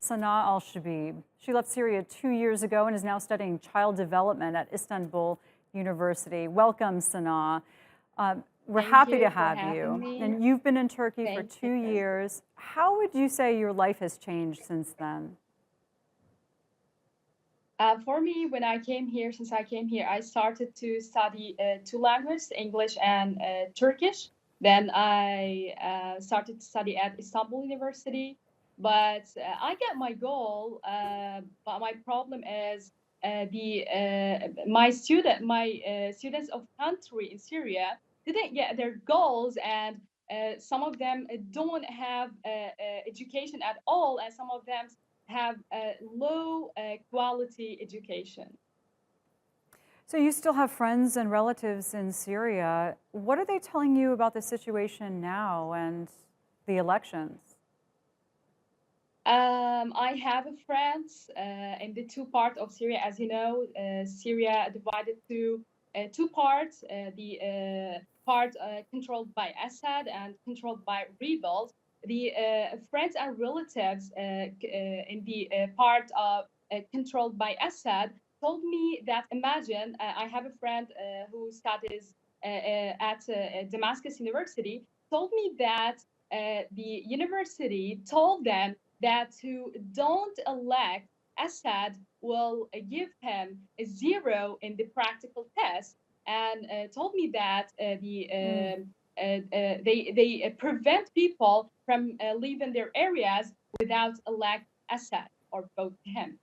Sana Alshbib. She left Syria 2 years ago and is now studying child development at Istanbul University. Welcome, Sana. We're Thank happy to you for have having you. me. And you've been in Turkey for Thank two you. years. How would you say your life has changed since then? For me, when I came here, since I came here, I started to study two languages, English and Turkish. Then I started to study at Istanbul University. But I get my goal, but my problem is the my students of country in Syria didn't get their goals, and some of them don't have education at all, and some of them have a low quality education. So you still have friends and relatives in Syria. What are they telling you about the situation now and the elections? I have a friends in the two parts of Syria. As you know, Syria divided to two parts: the part controlled by Assad and controlled by rebels. The friends and relatives in the part controlled by Assad told me that imagine I have a friend who studies at Damascus University. Told me that the university told them that who don't elect Assad will give him a zero in the practical test, and told me that Mm. they prevent people from leaving their areas without elect Assad or vote him.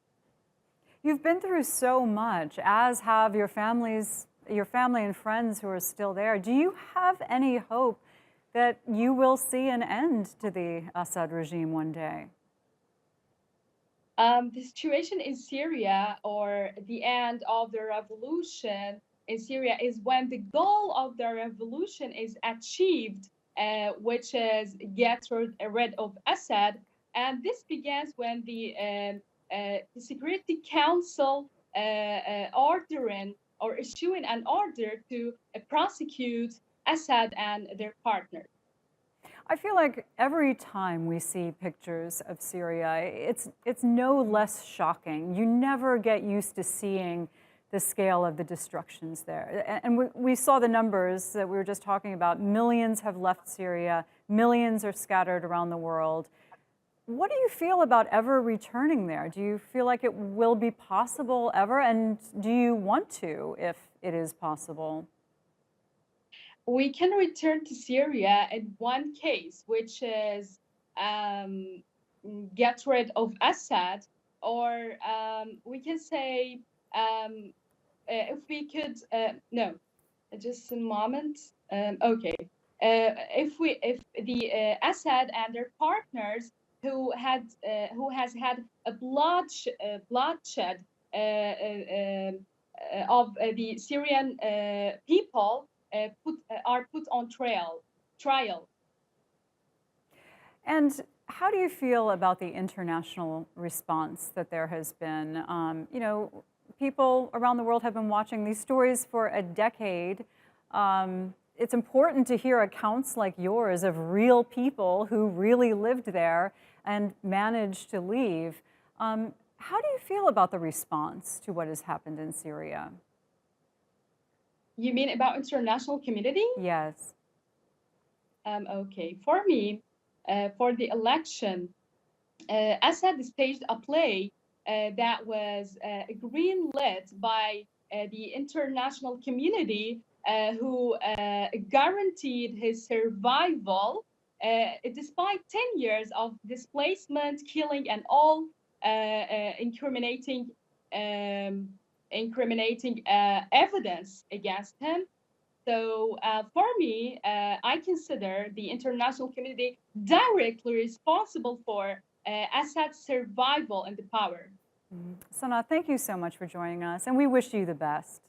You've been through so much, as have your family and friends who are still there. Do you have any hope that you will see an end to the Assad regime one day? The situation in Syria or the end of the revolution in Syria is when the goal of the revolution is achieved, which is get rid of Assad. And this begins when the Security Council ordering or issuing an order to prosecute Assad and their partners. I feel like every time we see pictures of Syria, it's no less shocking. You never get used to seeing the scale of the destructions there. And we saw the numbers that we were just talking about. Millions have left Syria. Millions are scattered around the world. What do you feel about ever returning there? Do you feel like it will be possible ever? And do you want to, if it is possible? We can return to Syria in one case, which is um, get rid of Assad, or we can say if we could, no, just a moment. Okay, if the Assad and their partners who has had a bloodshed of the Syrian people are put on trial. And how do you feel about the international response that there has been? People around the world have been watching these stories for a decade. It's important to hear accounts like yours of real people who really lived there and managed to leave. How do you feel about the response to what has happened in Syria? You mean about international community? Yes. Okay, for me, for the election, Assad staged a play that was green-lit by the international community who guaranteed his survival despite 10 years of displacement, killing, and all incriminating evidence against him. So for me, I consider the international community directly responsible for Assad's survival in the power. Sana, thank you so much for joining us, and we wish you the best.